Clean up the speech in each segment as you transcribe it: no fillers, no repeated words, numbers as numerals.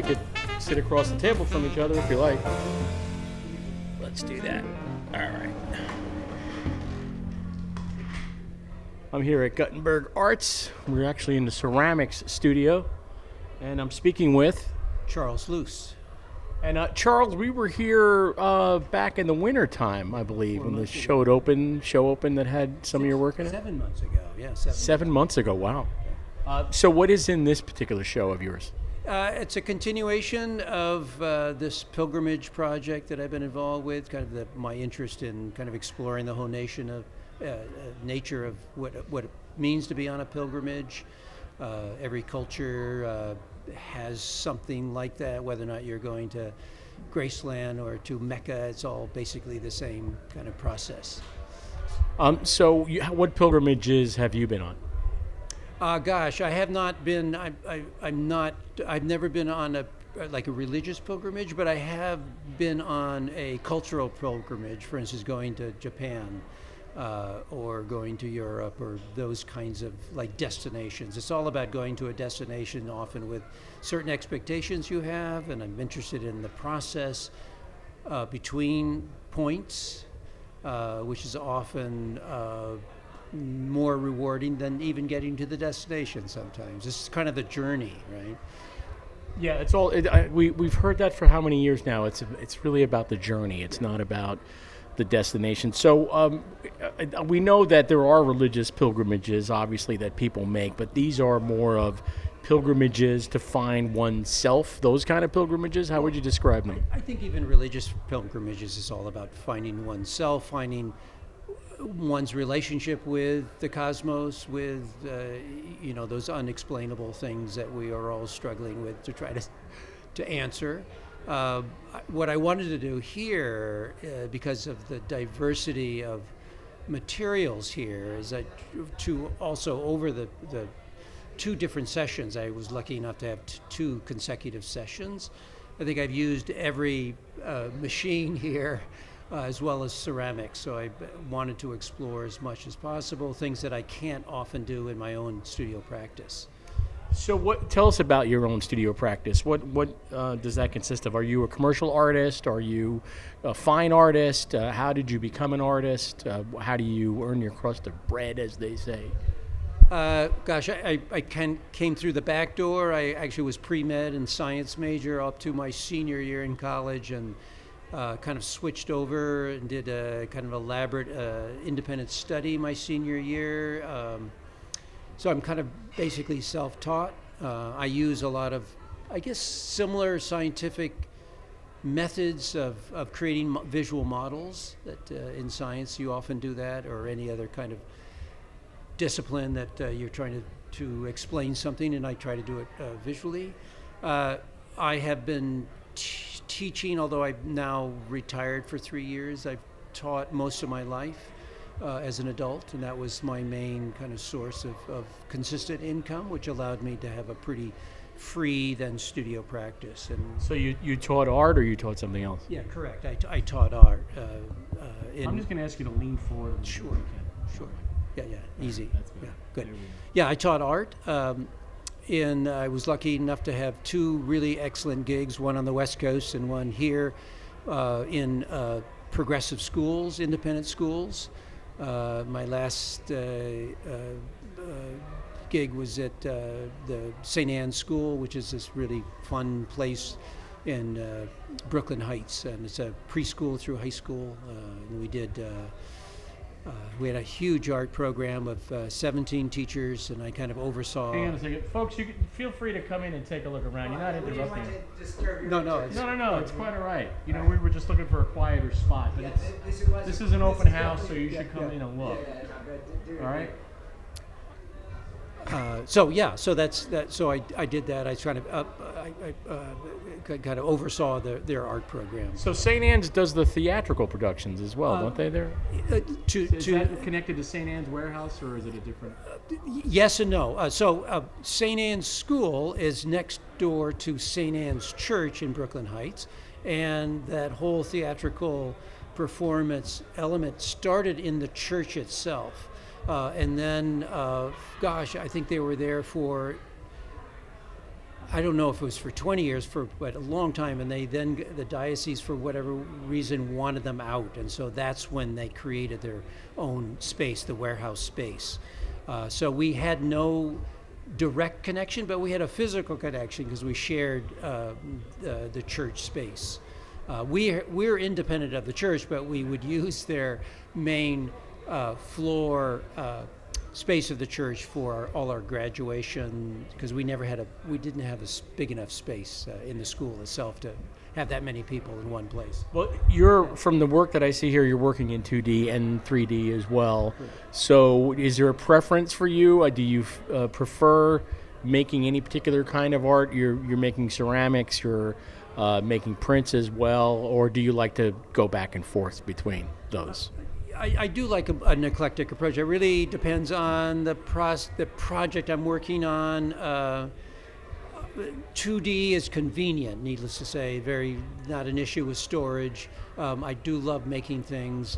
we could sit across the table from each other if you like. Let's do that. All right. I'm here at Guttenberg Arts. We're actually in the ceramics studio, and I'm speaking with Charles Luce. And Charles, we were here back in the winter time, I believe, when the show opened that had some of your work in it. 7 months ago, yeah. 7 months ago, wow. So what is in this particular show of yours? It's a continuation of this pilgrimage project that I've been involved with, kind of my interest in kind of exploring the whole nature of what it means to be on a pilgrimage. Every culture has something like that, whether or not you're going to Graceland or to Mecca. It's all basically the same kind of process. So what pilgrimages have you been on? Gosh, I have not been. I've never been on a religious pilgrimage, but I have been on a cultural pilgrimage. For instance, going to Japan, or going to Europe, or those kinds of destinations. It's all about going to a destination, often with certain expectations you have, and I'm interested in the process between points, which is often more rewarding than even getting to the destination sometimes. This is kind of the journey, right? Yeah, it's all. We've heard that for how many years now? It's really about the journey. It's not about the destination. So we know that there are religious pilgrimages, obviously, that people make, but these are more of pilgrimages to find oneself. Those kind of pilgrimages. How would you describe them? I think even religious pilgrimages is all about finding oneself, finding one's relationship with the cosmos, with those unexplainable things that we are all struggling with to try to answer. What I wanted to do here, because of the diversity of materials here, is that to also over the 2 different sessions, I was lucky enough to have 2 consecutive sessions. I think I've used every machine here, as well as ceramics. So I wanted to explore as much as possible, things that I can't often do in my own studio practice. So tell us about your own studio practice. What does that consist of? Are you a commercial artist? Are you a fine artist? How did you become an artist? How do you earn your crust of bread, as they say? Gosh, I came through the back door. I actually was pre-med and science major up to my senior year in college, and kind of switched over and did a kind of elaborate independent study my senior year. So I'm kind of basically self-taught. I use a lot of, I guess, similar scientific methods of creating visual models that in science you often do that, or any other kind of discipline that you're trying to explain something, and I try to do it visually. I have been teaching, although I've now retired for 3 years. I've taught most of my life as an adult, and that was my main kind of source of consistent income, which allowed me to have a pretty free then studio practice. And so you taught art, or you taught something else? Yeah, correct. I taught art. I'm just going to ask you to lean forward. Sure. Yeah, easy. That's good. Yeah, good. Yeah, I taught art. And I was lucky enough to have 2 really excellent gigs, one on the West Coast and one here in progressive schools, independent schools. My last gig was at the St. Anne's School, which is this really fun place in Brooklyn Heights, and it's a preschool through high school. And we had a huge art program of 17 teachers, and I kind of oversaw. Hang on a second. Folks, you can feel free to come in and take a look around. You're not interrupting. No. It's quite all right. We were just looking for a quieter spot. But this is an open house, so you should come in and look. All right? So that's that. So I did that. I kind of oversaw their art program. So St. Anne's does the theatrical productions as well, don't they? There. Is that connected to St. Anne's Warehouse, or is it a different? Yes and no. So St. Anne's School is next door to St. Anne's Church in Brooklyn Heights, and that whole theatrical performance element started in the church itself. And then, I think they were there for I don't know if it was for 20 years, but a long time, and the diocese, for whatever reason, wanted them out, and so that's when they created their own space, the warehouse space. So we had no direct connection, but we had a physical connection because we shared the church space. We're independent of the church, but we would use their main floor space of the church for all our graduation, because we didn't have a big enough space in the school itself to have that many people in one place. Well, from the work that I see here, you're working in 2D and 3D as well. Correct. So is there a preference for you? Do you prefer making any particular kind of art? You're making ceramics, you're making prints as well, or do you like to go back and forth between those? I do like an eclectic approach. It really depends on the project I'm working on. 2D is convenient, needless to say, not an issue with storage. I do love making things.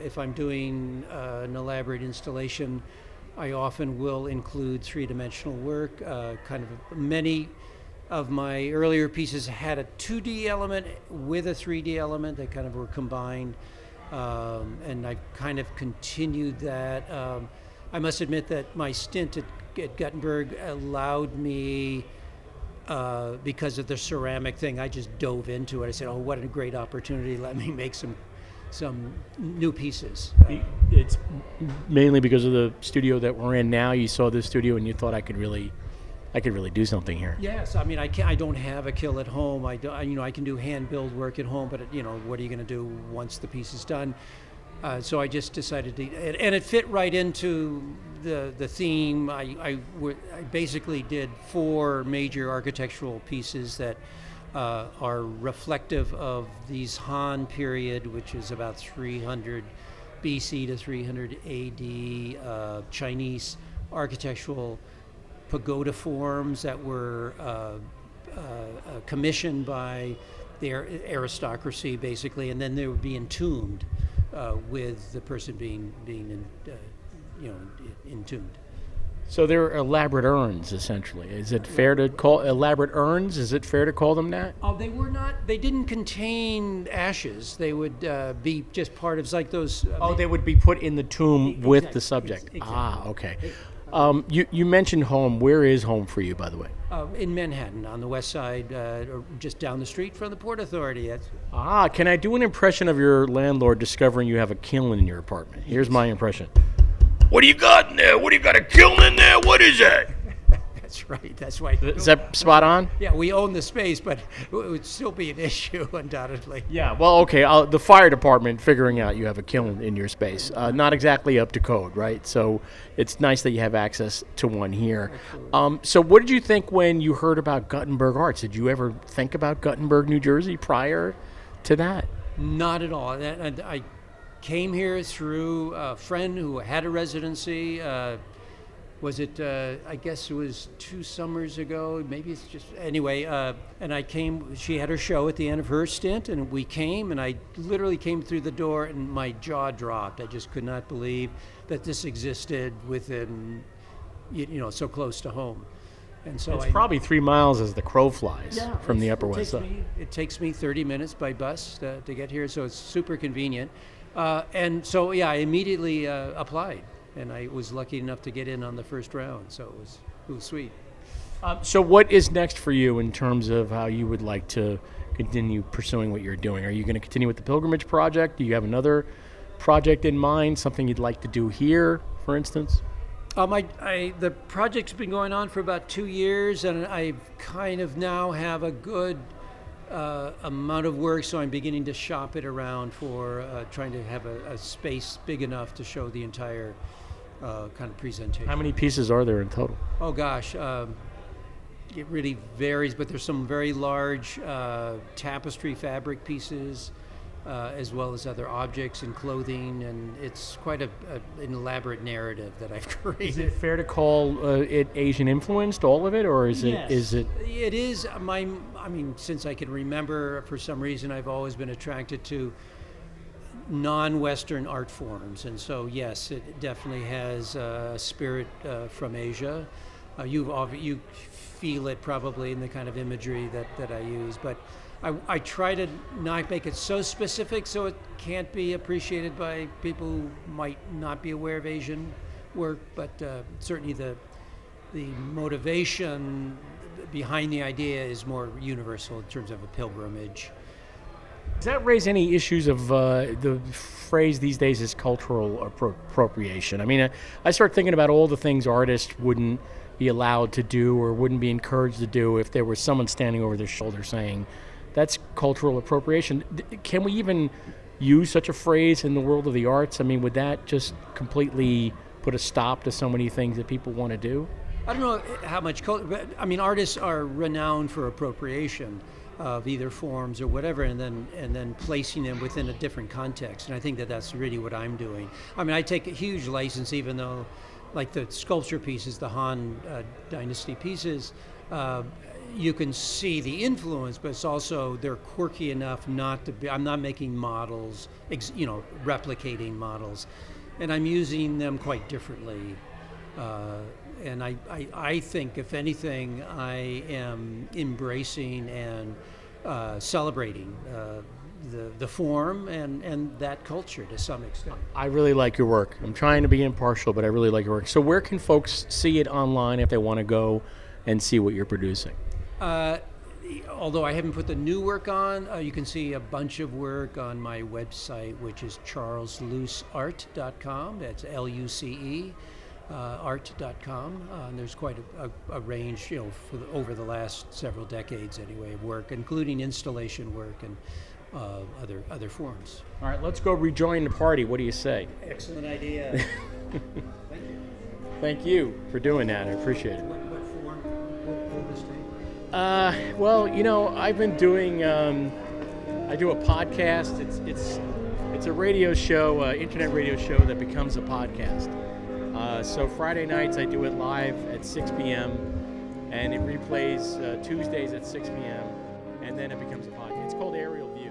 If I'm doing an elaborate installation, I often will include three-dimensional work. Many of my earlier pieces had a 2D element with a 3D element. They kind of were combined. And I've kind of continued that. I must admit that my stint at Guttenberg allowed me, because of the ceramic thing, I just dove into it. I said, "Oh, what a great opportunity! Let me make some new pieces." It's mainly because of the studio that we're in now. You saw this studio and you thought I could really do something here. Yes, I mean, I don't have a kiln at home. I can do hand build work at home, but what are you going to do once the piece is done? So I just decided to, and it fit right into the theme. I basically did 4 major architectural pieces that are reflective of these Han period, which is about 300 BC to 300 AD, Chinese architectural pagoda forms that were commissioned by the aristocracy, basically, and then they would be entombed with the person being entombed. So they're elaborate urns, essentially. Is it fair to call elaborate urns? Is it fair to call them that? Oh, they were not. They didn't contain ashes. They would be just part of, like those. They would be put in the tomb with Exactly. the subject. Exactly. Ah, okay. You mentioned home. Where is home for you, by the way? In Manhattan, on the west side, or just down the street from the Port Authority. Can I do an impression of your landlord discovering you have a kiln in your apartment? Here's my impression. What do you got in there? What do you got, a kiln in there? What is that? That's right. That's why. Is that spot on? Yeah, we own the space, but it would still be an issue, undoubtedly. Yeah, well, okay. The fire department figuring out you have a kiln in your space. Not exactly up to code, right? So it's nice that you have access to one here. So what did you think when you heard about Guttenberg Arts? Did you ever think about Guttenberg, New Jersey prior to that? Not at all. I came here through a friend who had a residency. Was it, I guess it was 2 summers ago, maybe it's just, anyway, and I came, she had her show at the end of her stint, and we came, and I literally came through the door, and my jaw dropped. I just could not believe that this existed within, so close to home. And so It's probably 3 miles as the crow flies from the Upper West Side. It takes me 30 minutes by bus to get here, so it's super convenient. And so, I immediately applied. And I was lucky enough to get in on the first round, so it was sweet. So what is next for you in terms of how you would like to continue pursuing what you're doing? Are you going to continue with the Pilgrimage Project? Do you have another project in mind, something you'd like to do here, for instance? The project's been going on for about 2 years, and I kind of now have a good amount of work, so I'm beginning to shop it around for trying to have a space big enough to show the entire kind of presentation. How many pieces are there in total? Oh gosh, it really varies, but there's some very large tapestry fabric pieces, as well as other objects and clothing, and it's quite an elaborate narrative that I've created. Is it fair to call it Asian influenced, all of it, or is it? Yes. Is it? It is. Since I can remember, for some reason, I've always been attracted to non-Western art forms, and so yes, it definitely has a spirit from Asia. You feel it probably in the kind of imagery that I use, but I try to not make it so specific so it can't be appreciated by people who might not be aware of Asian work, but certainly the motivation behind the idea is more universal in terms of a pilgrimage. Does that raise any issues of the phrase these days is cultural appropriation? I mean, I start thinking about all the things artists wouldn't be allowed to do or wouldn't be encouraged to do if there was someone standing over their shoulder saying, that's cultural appropriation. Can we even use such a phrase in the world of the arts? I mean, would that just completely put a stop to so many things that people want to do? I don't know how much culture, but I mean, artists are renowned for appropriation of either forms or whatever, and then placing them within a different context. And I think that's really what I'm doing. I mean, I take a huge license, even though, like the sculpture pieces, the Han Dynasty pieces, you can see the influence, but it's also they're quirky enough not to be. I'm not making models, replicating models, and I'm using them quite differently. And I think, if anything, I am embracing and celebrating the form and that culture to some extent. I really like your work. I'm trying to be impartial, but I really like your work. So where can folks see it online if they want to go and see what you're producing? Although I haven't put the new work on, you can see a bunch of work on my website, which is charlesluceart.com. That's Luce. Art.com, and there's quite a range, over the last several decades anyway, of work, including installation work and other forms. All right, let's go rejoin the party. What do you say? Excellent idea. Thank you. Thank you for doing that. I appreciate it. What form will this take? Well, I've been doing. I do a podcast. It's a radio show, internet radio show that becomes a podcast. So Friday nights I do it live at 6 p.m. and it replays Tuesdays at 6 p.m. and then it becomes a podcast. It's called Aerial View.